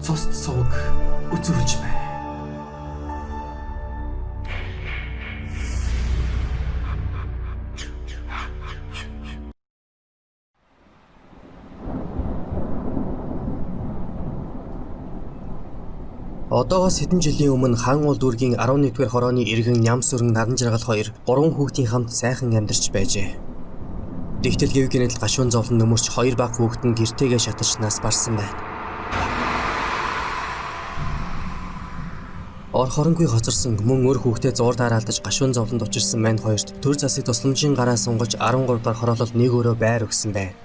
цусд сувг үзүүлж бай. Одоогоос хэдэн жилийн өмнө хаан уул дүүргийн 11-р хорооны иргэн Нямсүрэн Наран жаргал хоёр 3 хүүхдийн хамт сайхан амьдарч байжээ. Тэгтэл гэв гинэт гашуун зовлон нөмөрч 2 баг хүүхэд нь гэртээгээ шатаж нас барсан байна. Ор хоронгүй хоцорсон мөн өр хүүхдээ зуурдаар алдаж гашуун зовлонд учирсан мань хоёрт төр засаг тусламжийн гараа сунгаж 13 дахь хороолол нэг өрөө байр өгсөн байна.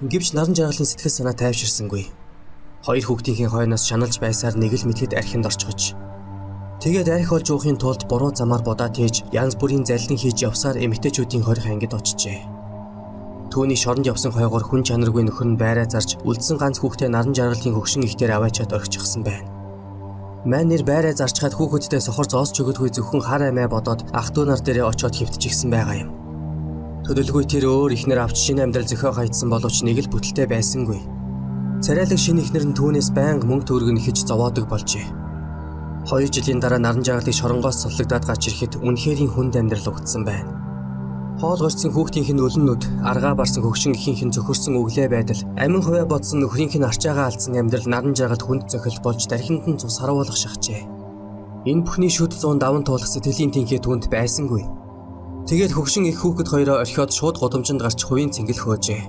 Гэвч Наран жаргалын сэтгэл санаа тайвширсангүй. Хоёр хүүхдийн хойноос шаналж байсаар нэг л мэдхэд архинд орчгож. Тэгээд архи олж уухын тулд буруу замаар будаад хийж янз бүрийн заллин хийж явсаар эмэгтэйчүүдийн хорих ангид очжээ. Түүний шоронд явсан хойгоор хүн чанаргүй нөхөр нь байраа зарж үлдсэн ганц хүүхдээ Наран жаргалын хөгшин ихтер аваачаад орхичихсан байна. Мань нэр байраа зарчхаад хүүхэдтэй сохор зоосч өгөдгүй зөвхөн хар амиа бодоод ах トゥ нар дээрээ очиод хөвтчихсэн байгаа юм. Төдөлгүй тэр өөр ихнэр авч шинэ амьдрал зөхио хайцсан боловч нэг л бүтэлтэй байсангүй. Царайлаг шинэ ихнэр нь түүнээс байнга мөнгө төгрөг нь ихэж зовоодог болжээ. 2 жилийн дараа Наран жаргалыг шоронгоос сурлагдаад гарч ирэхэд үнэхэрийн хүнд амьдрал өгдсөн байна. Хоол горцсон хүүхдийнх нь өлөннүүд, аргаа барсан хөгшин ихийнх нь зөхөрсөн өглөө байдал, амин хувиа бодсон нөхрийнх нь арчаагаа алдсан амьдрал Наран жаргалд хүнд зохил болж тархинд нь цус харуулах шахжээ. Энэ бүхний шүд 100 даван туулах сэтгэлийн тэнхээ түүнд байсангүй. Тэгээд хөгшин их хүүхэд хоёроо орхиод шууд гудамжинд гарч хувийн цэнгэл хөөжээ.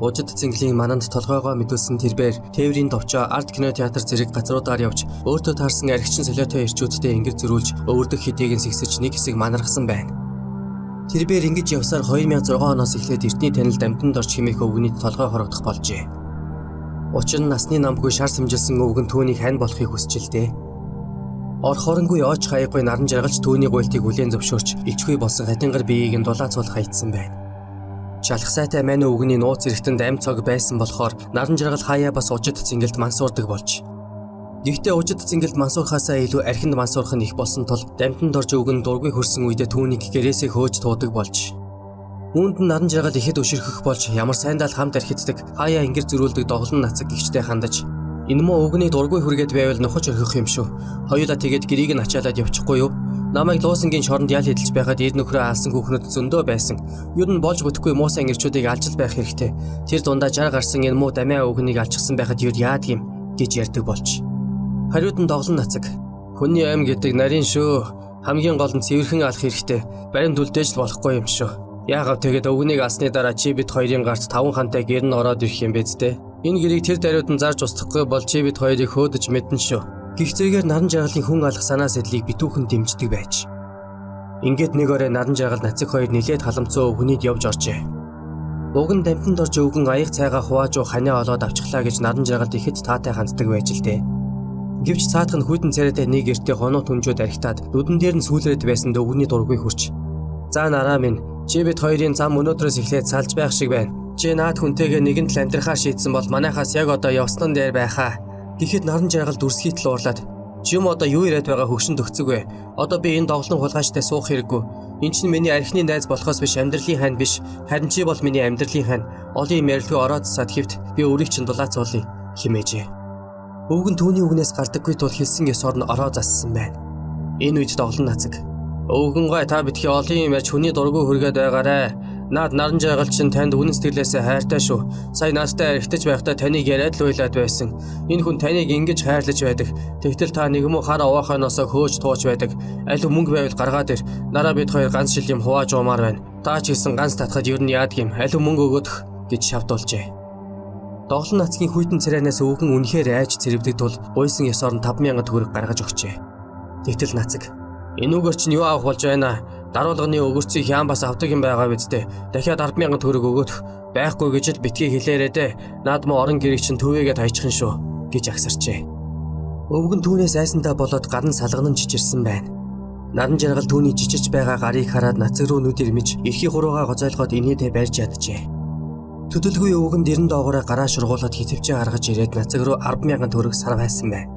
Ужид цэнгэлийн мананд толгойгоо мэдүүлсэн тэрбээр тээврийн товчоо арт кино театр зэрэг газруудаар явж өөртөө таарсан архичин солиотой ирчүүдтэй ингэр зөрүүлж өвөрдөх хэдийг нь сэгсэж нэг хэсэг манаргасан байна. Тэрбээр ингэж явсаар 2006 оноос эхлээд эртний танилд амтанд орч хэмээх өвгөнийг толгой хорогдох болжээ. Учир нь насны намгүй шар сэмжилсэн өвгөн түүнийг хань болохыг хүсчилдээ. Ор хоронгүй ооч хаягүй Наран жаргалч түүний гуйлтыг үлээн зөвшөөрч ичгүй болсон хатингар биеийг нь дулаацуулах хайцсан байна. Шалах сайтай мань өвгөний нууц эрэхтэнд ам цог байсан болохоор Наран жаргал хаяа бас ужид цэнгэлд мансуурдаг болж. Гэхдээ ужид цэнгэлд мансуурхаасаа илүү архинд мансуурах нь их болсон тул дамтанд орж өвгөн дургүй хөрсөн үедээ түүнийг гэрээсээ хөөж туудаг болж. Үүнд нь Наран жаргал ихэд өшөрхөх болж ямар сайндаа л хамт архицдаг хаяа ингэр зөрүүлдэг доглон нацаг гихчтэй хандаж энэ муу өвгөний дургүй хүргээд байвал нухаж орхих юм шүү. Хоёулаа тэгээд гэрийг нь ачаалаад явчихгүй юу? Намайг луусангийн шоронд ял хэдэлж байхад ир нөхрөө алсан хүүхнүүд зөндөө байсан. Юу н болж бүтэхгүй муусан ирчүүдийг алж байх хэрэгтэй. Тэр дундаа жар гарсан энэ муу дамиа өвгөнийг алчихсан байхад юу яадаг юм гэж ярьдаг болж. Хариуд нь доглон нацаг. Хүний ам гэдэг нарийн шүү. Хамгийн гол нь цэвэрхэн алах хэрэгтэй. Баримт үлдээж л болохгүй юм шүү. Яагаад тэгээд өвгөнийг алсны дараа чи бид хоёрын гарт 5 хантай гэр нь ороод ирэх юм бэ зтэй. Энэ гэрийг тэр даруйд нь зарж устгахгүй бол чи бид хоёрыг хөөдөж мэднэ шүү. Гих зэрэгээр Наран жаргалын хүн алах санаа сэдлийг битүүхэн дэмждэг байж. Ингээд нэг орой Наран жаргал нацаг хоёр нилээд халамцсан өвгөнийг явж оржээ. Уг нь дамтанд орж өвгөн аяг цайгаа хувааж ханиа олоод авчихлаа гэж Наран жаргалд ихэд таатай ханддаг байж л дээ. Гэвч цаадах нь хүйтэн царайтай нэг эртээ хоноо түнжүүд архитаад нүдэн дээр нь сүүлрээд байсан өвгөний дургүй хурч. За нараа минь, чи бид хоёрын зам өнөөдрөөс эхлээд салж байх шиг байна. Чи наад хүнтэйгээ нэгэн тал амьдрахаа шийдсэн бол манайхаас яг одоо явсан дээр байхаа. Гэхэд Наран жаргал дүрсгийт л уурлаад чи юм одоо юу яриад байгаа хөгшөнд өгцөг вэ? Одоо би энэ доглон хулгайчтай суух хэрэггүй. Энд чинь миний архины найз болохоос биш амьдралын хань биш. Харин чи бол миний амьдралын хань. Олон юм ярилгүй ороод сад хэвт би өөрийг чинь дулаацуулъя хэмээжээ. Өвгөн түүний үгнээс гардаггүй тул хэлсэн ёс орн ороо зассан байна. Энэ үед доглон нацаг. Өвгөн гой та битгий олон юм ярьж хүний дургүй хүргээд байгаарэ. Наад Наран жаргал чинь танд үнэн сэтгэлээсээ хайртай шүү. Сая наастай архитаж байхдаа таныг яриад л уйлаад байсан. Энэ хүн таныг ингэж хайрлаж байдаг. Тэгтэл та нэг юм уу хар овоохоноосоо хөөж тууч байдаг. Алив мөнгө байвал гаргаад ир. Нараа бид хоёр ганц шил юм хувааж уумаар байна. Та ч гэсэн ганц татхад ер нь яадаг юм. Алив мөнгө өгөөх гэж шавдуулжээ. Доглон нацгийн хүйтэн царайнаас өвгөн үнэхээр айж цэрвдэг тул гуйсан ёс орн 5,000 төгрөг гаргаж өгчээ. Тэгтэл нацаг энэ үгээр чинь юу авах болж байна? Даруулганы өгөрцгийг яан бас авдаг юм байгаа бидтэй. Дахиад 10,000 төгрөг өгөх байхгүй гэж л битгий хэлээрээ дээ. Наад муу орон гэрийг чинь төвөөгээд хайчихна шүү гэж агсарчээ. Өвгөн түүнээс айсандаа болоод гадна салганан чичирсэн байна. Наран жаргал түүний жижигч байгаа гарыг хараад нацаг руу нүд ирмэж эрхий хуруугаа гоцойлгоод инээдээ барьж яджээ. Төдөлгүй өвгөн дэрэн доогоороо гараа шургуулад хитвчээ гаргаж ирээд нацаг руу 10,000 төгрөг сар байсан байна.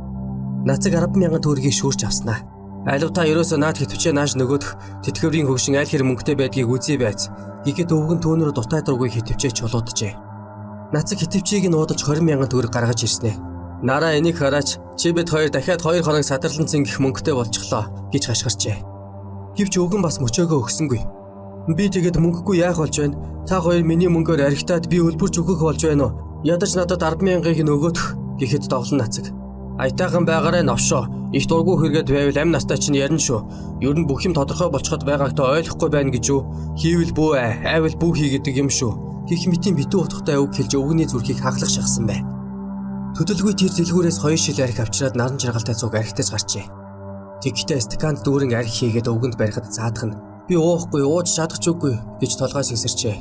Нацаг 10,000 төгрөгийг шүүрч авснаа. Алив та ерөөсөө наад хитвчээ нааш нөгөөх тэтгэврийн хөгшин аль хэр мөнгөтэй байдгийг үзье байц. Гэхэд өвгөн түүнөр дутаа дургүй хитвчээ чулууджээ. Нацаг хитвчийг нь уудаж 20,000 төгрөг гаргаж ирснэ. Нараа энийг хараач чи бид хоёр дахиад 2 хоног садарлан цингэх мөнгөтэй болчихлоо гэж хашгирчээ. Гэвч өвгөн бас мөчөөгөө өгсөнгүй. Би тэгээд мөнгөгүй яах болж байна? Та хоёр миний мөнгөөр архитаад би өлбөрч өгөх болж байна уу? Ядаж надад 10,000-ыг нөгөөх гэхэд доглон нацаг. Аятайхан байгаарай новшоо. Их дургүй хэрэгэд байвал амь настай чинь ярина шүү. Ер нь бүх юм тодорхой болчиход байгаагтаа ойлгохгүй байна гэж юу? Хийвэл бүү айвал бүү хий гэдэг юм шүү. Гэх мэтийн битүү утгатай үг хэлж өвгөний зүрхийг хаглах шахсан байна. Төдөлгүй тэр дэлгүүрээс 2 шил арх авчираад наран жаргалтай цуг архитаж гарчээ. Тэгтээ стаканд дүүрэн арх хийгээд өвгөнд барихад цаадах нь би уухгүй ууж чадах ч үгүй гэж толгойс эсэрчээ.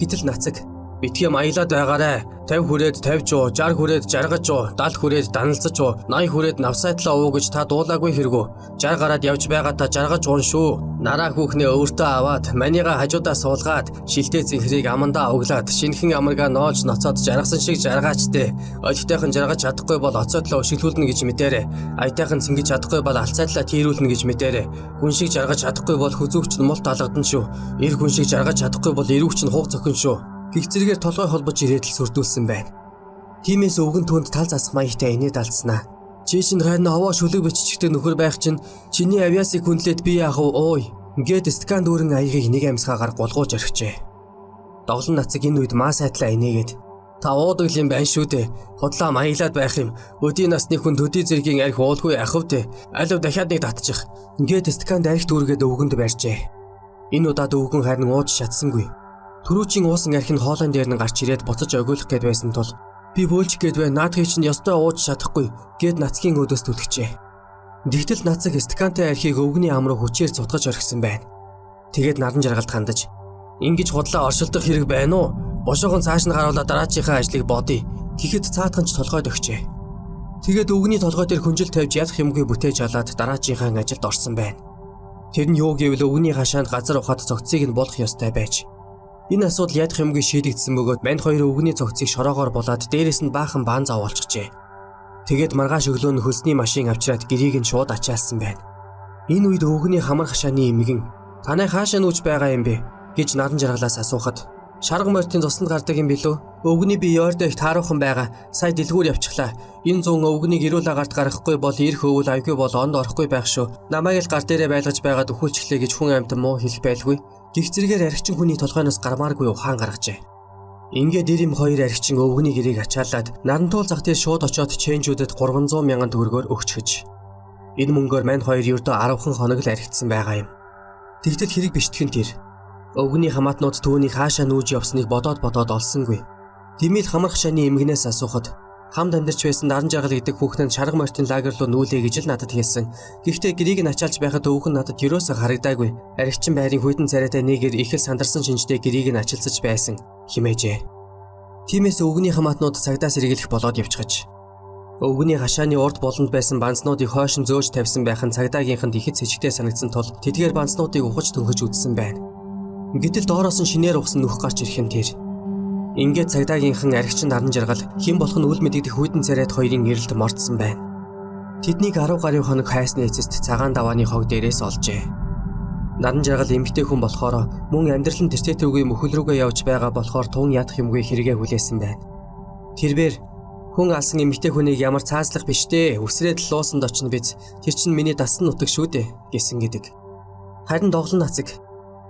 Гэтэл нацаг битгий маялаад байгаарай. 50 хүрээд 50 жуу, 60 хүрээд 60 жуу, 70 хүрээд даналцаж жуу, 80 хүрээд навсайтлаа уу гэж та дуулаагүй хэрэгүү. 60 гараад явж байгаа та 60 жуун шүү. Нараа хүүхнээ өөртөө аваад, манига хажуудаа суулгаад, шилтэй зинхрийг амандаа углаад, шинхэн амаргаа ноолж ноцоод жаргасан шиг жаргаачтэй. Олигтойхон жаргаж чадахгүй бол оцоотлоо өшиглүүлнэ гэж мэдээрэй. Аятайхан цингэж чадахгүй бол алцайтлаа тийрүүлнэ гэж мэдээрэй. Хүн шиг жаргаж чадахгүй бол хүзүүгч нь мулт алгадан шүү. Эр хүн шиг жаргаж чадахгүй бол эрүүгч нь хуг цохин шүү. Гэх зэрэгээр толгой холбож ирээд л сүрдүүлсэн байна. Тимээс өвгөн түнд тал засах маягтай инээд алдснаа. Чи чинь харин овоо шүлэг биччихтэй нөхөр байх чинь чиний авиасыг хүндлээд би яах вэ ой? Ингээд стакан дүүрэн аягийг нэг амьсгаагаар гулгуулж орхижээ. Доглон нацаг энэ үед маа сайтлаа инээгээд та уудаг юм байна шүү дээ. Худлаа маяглаад байх юм. Өдийн насны хүн төдий зэргийн арх уулгүй ахв дээ. Алив дахиад нэг татчих. Ингээд стаканд арх дүүргээд өвгөнд барьжээ. Энэ удаад өвгөн харин ууж чадсангүй. Түрүүчийн уусан арх нь хоолойн дээр нь гарч ирээд буцаж огиулах гээд байсан тул би бөөлж гээд бай наадхыг чинь ёстой ууж чадахгүй гээд нацгийн өдөөс түлхжээ. Тэгтэл нацаг стакантай архийг өвгөний ам руу хүчээр цутгаж орхисон байна. Тэгээд наран жаргалд хандаж ингэж худлаа оршилдох хэрэг байна уу? Бошоогон цааш нь харуулаад дараачийнхаа ажлыг бодъё. Тэгэхэд цаатганч толгойд өгчээ. Тэгээд өвгөний толгой дээр хүнжил тавьж ялах юмгүй бүтээж алаад дараачийнхаа ажилд орсон байна. Тэр нь юу гэвэл өвгөний хашаанд газар ухаад цогцыг нь болох ёстой байж. Энэ асуудал ядах юмгүй шийдэгдсэн бөгөөд манд хоёр өвгөний цогцыг шороогоор булаад дээрээс нь баахан баан заавалчихжээ. Тэгээд маргааш өглөө нь хөлсний машин авчираад гэрийг нь шууд ачаалсан байна. Энэ үед өвгөний хамар хашааны эмгэн "Танай хаашаа нүүж байгаа юм бэ?" гэж наран жаргалаас асуухад "Шарга морьтын цуснд гардаг юм билүү? Өвгөний би ёордоо их тааруухан байгаа. Сая дэлгүүр явчихлаа. Энэ зүүн өвгөнийг эрүүл агарт гаргахгүй бол ирэх өвөл авгүй бол онд орохгүй байх шүү. Намайг л гар дээрээ байлгаж байгаад өхүүлчихлээ" гэж хүн амьтан муу хэлэх байлгүй. Гих зэрэгээр архичин хүний толгойноос гармааргүй ухаан гаргажээ. Ингээд дэрэм хоёр архичин өвгөний гэрээг ачаалаад нарантуул зах дээр шууд очоод чэнжүүдэд 300,000 төгрөгөөр өгчгөж. Энэ мөнгөөр мань хоёр ердөө 10хан хоног л архицсан байгаа юм. Тэгтэл хэрэг биштгэн тэр. Өвгөний хамаатнууд түүнийг хаашаа нүүж явсныг бодоод олсонгүй. Тэмээл хамар хашааны эмгэнээс асуухад хамд амьдарч байсан наран жаргал гэдэг хүүхэн нь шарга морьтын лагер руу нүүлээ гэж л надад хэлсэн. Гэхдээ гэрийг нь ачаалж байхад өвгөн надад юусаа харагдаагүй. Архичин байрын хүйтэн царайтай нэгээр их л сандарсан шинжтэй гэрийг нь ачилсаж байсан химээжээ. Тиймээс өвгөний хамаатнууд цагдаас сэргийлэх болоод явчихаж. Өвгөний хашааны урд болонд байсан банцнуудыг хойшин зөөж тавьсан байх нь цагдаагийнханд ихэд сэжигтэй санагдсан тул тэдгээр банцнуудыг ухаж төнхөж үзсэн байна. Гэтэл доороос нь шинээр ухсан нүх гарч ирэх юм тэр. Ингээд цагдаагийнхан архичин наран жаргал хэн болох нь үл мэдэгдэх хүйтэн царайд хоёрын эрэлт мордсон байна. Тэднийг 10 гаруй хоног хайсны эцэст цагаан давааны хог дээрээс олжээ. Наран жаргал эмгтэй хүн болохоор мөн амьдрал нь тэртээгүй мөхөл рүүгээ явж байгаа болохоор тун ядах юмгүй хэрэгэ хүлээсэн байна. Тэрбээр хүн алсан эмгтэй хүнийг ямар цаазлах биш дээ. Үсрээд л луусанд очно биз. Тэр чинь миний дасан нутаг шүү дээ гэсэн гэдэг. Харин доглон нацаг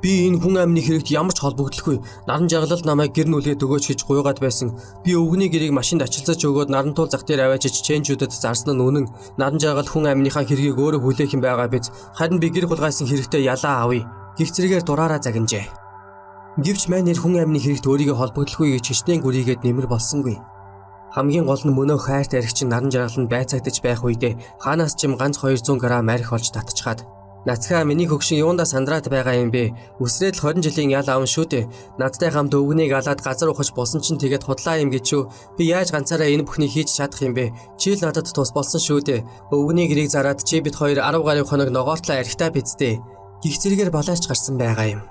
би энэ хүн амны хэрэгт ямар ч холбогдлохгүй. Наран жаргалд намайг гэр нүлгээд өгөөч гэж гуйгаад байсан. Би өвгөний гэрийг машинд ачилсаж өгөөд нарантуул зах дээр аваачиж чэнжүүдэд зарсан нь үнэн. Наран жаргал хүн амныхаа хэргийг өөрөө хүлээх юм байгаа биз. Харин би гэр хулгайсан хэрэгтэй ялаа авъя. Гих зэрэгээр дураараа загинжээ. Гэвч мань нэр хүн амны хэрэгт өөрийгөө холбогдлохгүй гэж хичнээн гүрийгээд нэмэр болсонгүй. Хамгийн гол нь мөнөө хайрт архичин наран жаргал нь байцагдаж байх үедээ хаанаас ч ганц 200 г арх олж татчихад "Нацгаа миний хөгшин юундаа сандраад байгаа юм бэ? Үсрээд л 20 жилийн ял аавн шүү дээ. Надтай хамт өвгөнийг алаад газар ухаж болсон чинь тэгээд худлаа юм гэж юу? Би яаж ганцаараа энэ бүхнийг хийж чадах юм бэ? Чи л надад тус болсон шүү дээ. Өвгөний гэрийг зараад чи бид хоёр 10 гаруй хоног ногоортлоо архитаа биздээ." Гих зэрэгээр балаарч гарсан байгаа юм.